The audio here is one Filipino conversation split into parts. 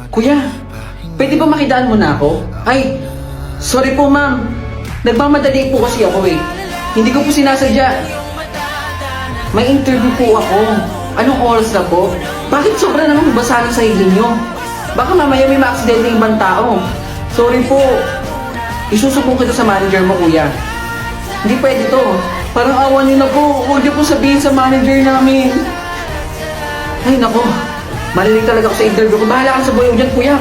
Kuya, pwede ba makidaan mo na ako? Ay, sorry po ma'am. Nagmamadali po kasi ako eh. Hindi ko po sinasadya. May interview po ako. Anong oras na po? Bakit sobra namang basa ng sahili nyo? Baka mamaya may ma-aksidente yung ibang tao. Sorry po. Isusupong kita sa manager mo, kuya. Hindi pwede to. Parang awan niyo na po. Huwag niyo po sabihin sa manager namin. Ay, nako. Marinig talaga ako sa interview ko. Bahala ka sa buhay dyan, kuya.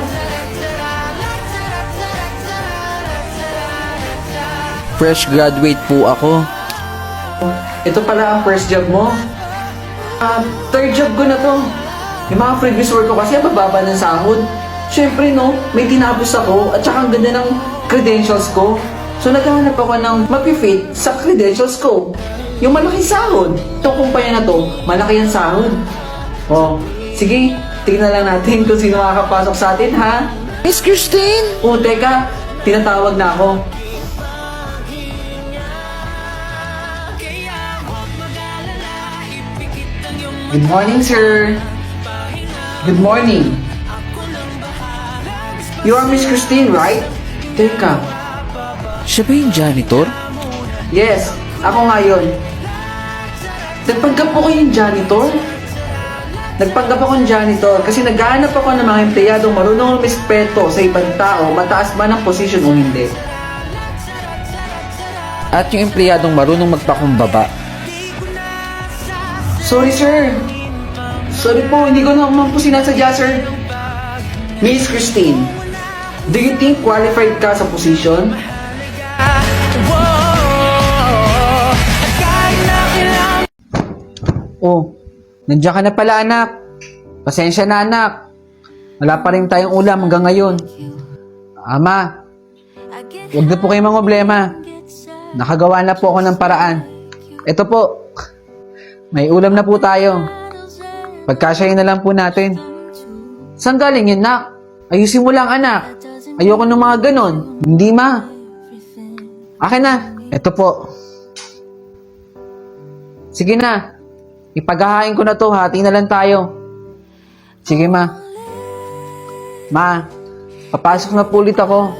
Fresh graduate po ako. Ito pala ang first job mo. Third job ko na to. Yung mga previous work ko kasi mababa ng sahod. Siyempre no, may tinapos ako at saka ang ganda ng credentials ko. So naghahanap ako ng mag-fit sa credentials ko. Yung malaking sahod. Itong kumpanya na to, malaki ang sahod. Oh, sige, tingnan lang natin kung sino makakapasok sa atin, ha? Miss Christine! Oh, teka, tinatawag na ako. Good morning, sir. Good morning. You are Miss Christine, right? Teka. Siya ba yung janitor? Yes, ako nga yun. Nagpanggap ako yung janitor. Nagpanggap ako yung janitor kasi naghahanap ako ng mga empleyadong marunong respeto sa ibang tao, mataas man ang posisyon o hindi. At yung empleyadong marunong magpakumbaba. Sorry, sir. Sorry po, hindi ko naman po sinasadya, sir. Miss Christine, do you think qualified ka sa position? Oh, nandiyan ka na pala, anak. Pasensya na, anak. Wala pa rin tayong ulam hanggang ngayon. Ama, huwag na po kayong problema. Nakagawa na po ako ng paraan. Ito po, may ulam na po tayo. Pagkasyahin na lang po natin. Saan galing yun, nak? Ayusin mo lang, anak. Ayoko ng mga ganon. Hindi, ma. Akin na. Ito po. Sige na. Ipaghahain ko na to. Hati na lang tayo. Sige, ma. Ma, papasok na po ulit ako.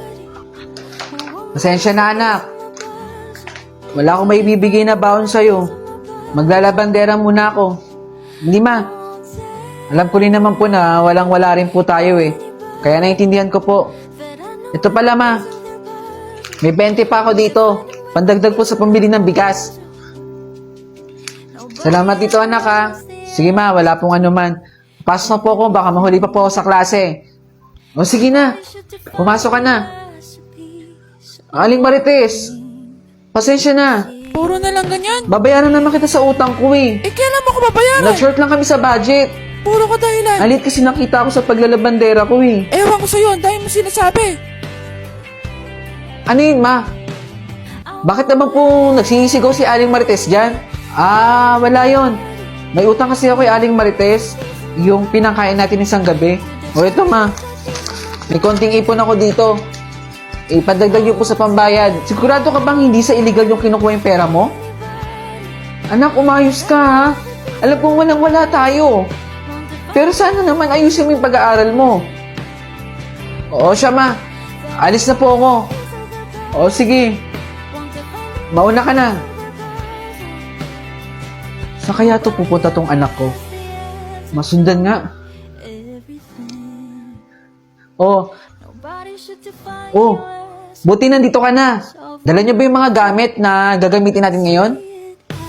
Pasensya na, anak. Wala akong may bibigay na baon sa'yo. Maglalabandera muna ako. Hindi, ma. Alam ko rin naman po na walang-wala rin po tayo eh. Kaya naiintindihan ko po. Ito pala, ma. May 20 pa ako dito. Pandagdag po sa pambili ng bigas. Salamat dito, anak, ha. Sige, ma. Wala pong anuman. Pasok na po ako. Baka mahuli pa po ako sa klase. O, sige na. Pumasok ka na. Aling Marites. Pasensya na. Puro na lang ganyan. Babayaran naman kita sa utang ko eh. Eh, kailan mo ko babayaran? Nag-short lang kami sa budget. Puro ka dahilan. Alit kasi nakita ko sa paglalabandera ko eh. Ewan ko sa'yo, ang dahil mo sinasabi. Ano yun, ma? Bakit naman po nagsisigaw si Aling Marites dyan? Wala yon. May utang kasi ako kay Aling Marites. Yung pinangkain natin isang gabi. O ito, ma. May konting ipon ako dito. Ipadagdag yun po sa pambayad. Sigurado ka bang hindi sa illegal yung kinukuha yung pera mo? Anak, umayos ka, ha? Alam kong walang-wala tayo. Pero sana naman ayusin mo yung pag-aaral mo. Oo siya, ma. Alis na po ako. Oo, sige. Mauna ka na. Saan kaya to pupunta tong anak ko? Masundan nga. Oh. Buti nandito ka na. Dala niyo ba yung mga gamit na gagamitin natin ngayon?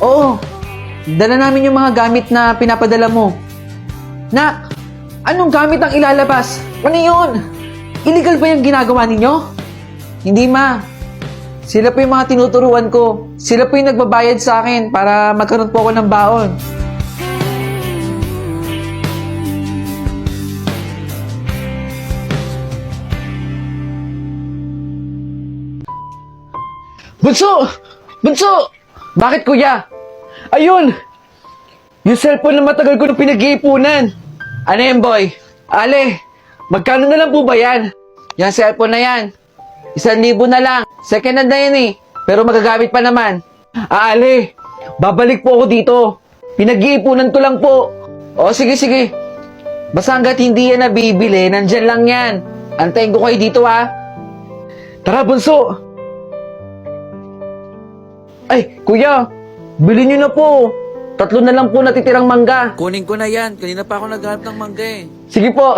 Oo. Dala namin yung mga gamit na pinapadala mo. Nak, anong gamit ang ilalabas? Ano yun? Illegal ba yung ginagawa ninyo? Hindi, ma. Sila po yung mga tinuturuan ko. Sila po yung nagbabayad sa akin para magkaroon po ako ng baon. Bunso! Bunso! Bakit, kuya? Ayun! Yung cellphone na matagal ko na pinag-iipunan. Ano yan, boy? Ale, magkano na lang po ba yan? Yan cellphone na yan. 1,000 na lang. Second hand na yan eh. Pero magagamit pa naman. Ale, babalik po ako dito. Pinag-iipunan ko lang po. O, sige, sige. Basta hanggat hindi yan nabibili, nandyan lang yan. Antayin ko kayo dito, ha? Tara, bunso! Ay, kuya! Bilhin niyo na po! 3 na lang po natitirang mangga. Kunin ko na yan. Kanina pa ako naghanap ng mangga eh. Sige po.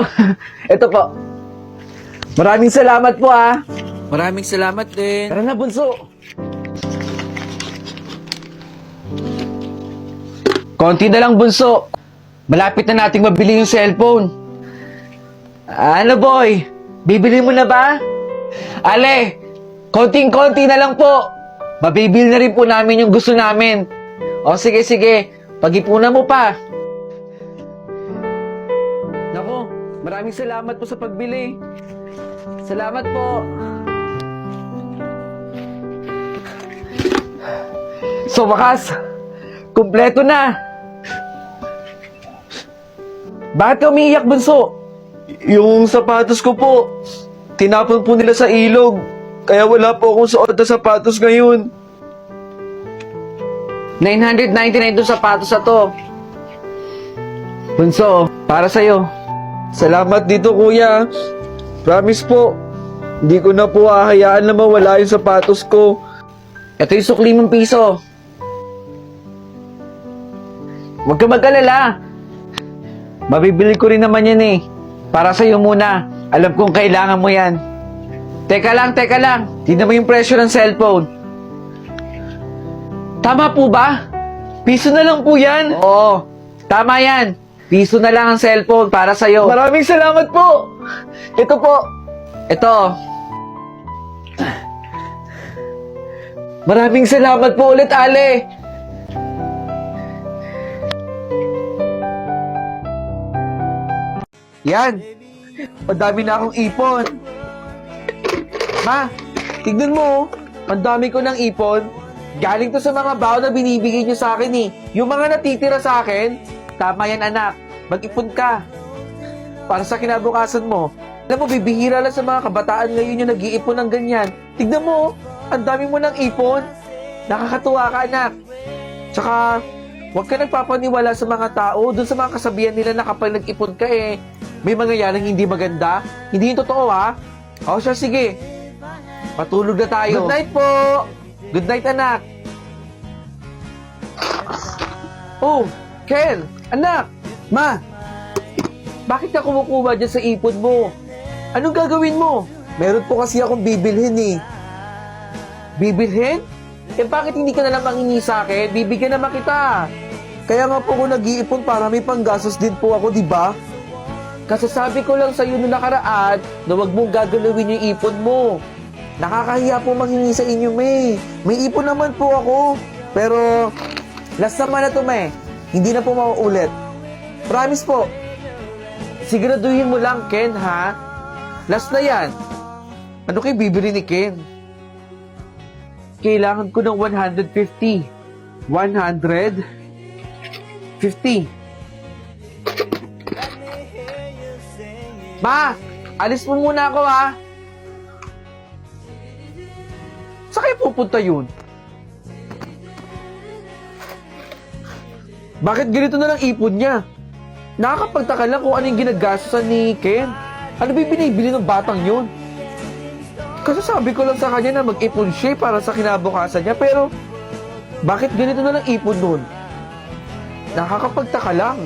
Ito po. Maraming salamat po, ha? Maraming salamat din. Tara na, bunso. Konti na lang, bunso. Malapit na nating mabili yung cellphone. Ano, boy? Bibili mo na ba? Ale, konting-konti na lang po. Mabibili na rin po namin yung gusto namin. O, sige, sige. Pag-ipunan mo pa. Nako, maraming salamat po sa pagbili. Salamat po. So, wakas, kumpleto na. Bakit ka umiiyak, bunso? Yung sapatos ko po, tinapon po nila sa ilog. Kaya wala po akong suot na sapatos ngayon. 999 itong sapatos na to. Bunso, para sa'yo. Salamat dito, kuya. Promise po, hindi ko na po hahayaan na mawala yung sapatos ko. Ito yung sukli mong piso. Huwag ka mag-alala. Mabibili ko rin naman yan eh. Para sa'yo muna. Alam kong kailangan mo yan. Teka lang, teka lang. Tignan mo yung presyo ng cellphone. Tama po ba? Piso na lang po yan? Oo, tama yan. Piso na lang ang cellphone para sa'yo. Maraming salamat po. Ito po. Ito. Maraming salamat po ulit, Ale. Yan. Madami na akong ipon. Ma, tignan mo. Ang dami ko ng ipon. Galing to sa mga baon na binibigay nyo sa akin eh. Yung mga natitira sa akin, tama yan anak. Mag-ipon ka. Para sa kinabukasan mo. Alam mo, bibihira lang sa mga kabataan ngayon yung nag-iipon ng ganyan. Tignan mo, ang dami mo ng ipon. Nakakatuwa ka anak. Tsaka, huwag ka nagpapaniwala sa mga tao dun sa mga kasabihan nila na kapag nag-ipon ka eh, may mangyayaring hindi maganda. Hindi yung totoo ha. O siya, sige. Patulog na tayo. Good night po. Good night, anak. Oh, Ken, anak. Ma, bakit ka kumukuha dyan sa ipon mo? Anong gagawin mo? Meron po kasi akong bibilhin eh. Bibilhin? Eh bakit hindi ka na lang mangingi sa akin? Bibigyan naman kita. Kaya nga po ako nag-iipon para may panggastos din po ako, di ba? Kasasabi ko lang sa'yo noong nakaraan na huwag mong gagalawin yung ipon mo. Nakakahiya po manghingi sa inyo, May. May ipon naman po ako. Pero, Last naman na to, May. hindi na po mauulit. Promise po. Siguraduhin mo lang, Ken, ha? Last na yan. Ano kayo bibili ni Ken? Kailangan ko ng 150. 150. Ma! Alis mo muna ako, ha? Saan kayo pupunta yun? Bakit ganito na lang ipon niya? Nakakapagtaka lang kung anong ginagastosan ni Ken. Ano ba yung binibili ng batang yun? Kasi sabi ko lang sa kanya na mag-ipon siya para sa kinabukasan niya. Pero, bakit ganito na lang ipon nun? Nakakapagtaka lang.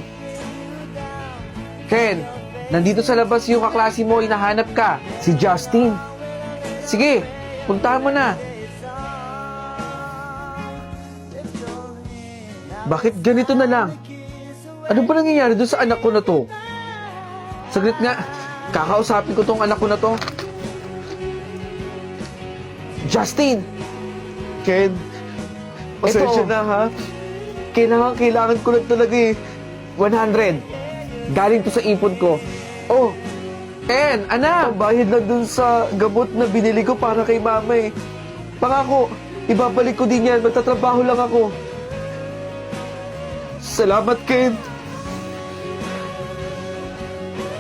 Ken, nandito sa labas yung kaklase mo, hinahanap ka. Si Justin. Sige, puntahan mo na. Bakit ganito na lang? Ano ba nangyayari doon sa anak ko na to? Saglit nga, kakausapin ko tong anak ko na to. Justin! Ken, pasensya Ito. na ha. Kailangan ko lang talaga eh. 100. Galing to sa ipon ko. Oh, Ken, anak! Bayad lang dun sa gamot na binili ko para kay mama eh. Pangako, ibabalik ko din yan. Magtatrabaho lang ako. Salamat, Ken.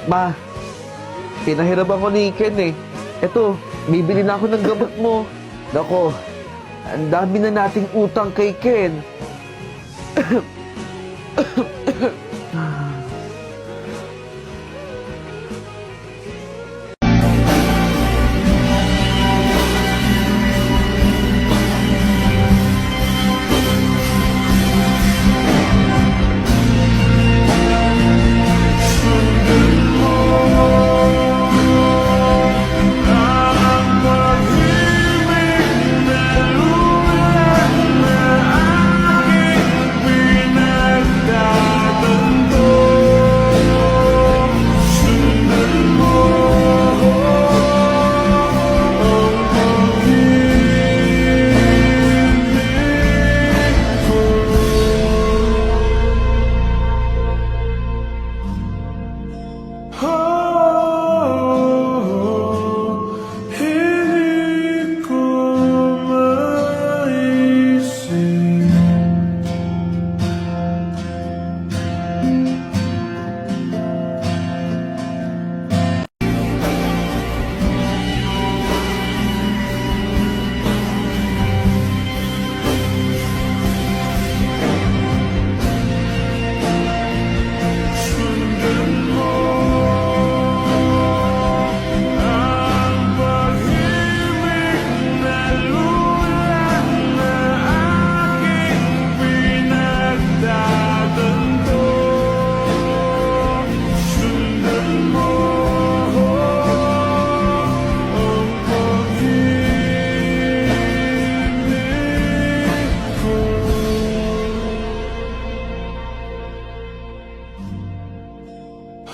Ma, pinahiram ako ni Ken eh. Eto, bibili na ako ng gamot mo. Nako, ang dami na nating utang kay Ken.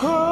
ko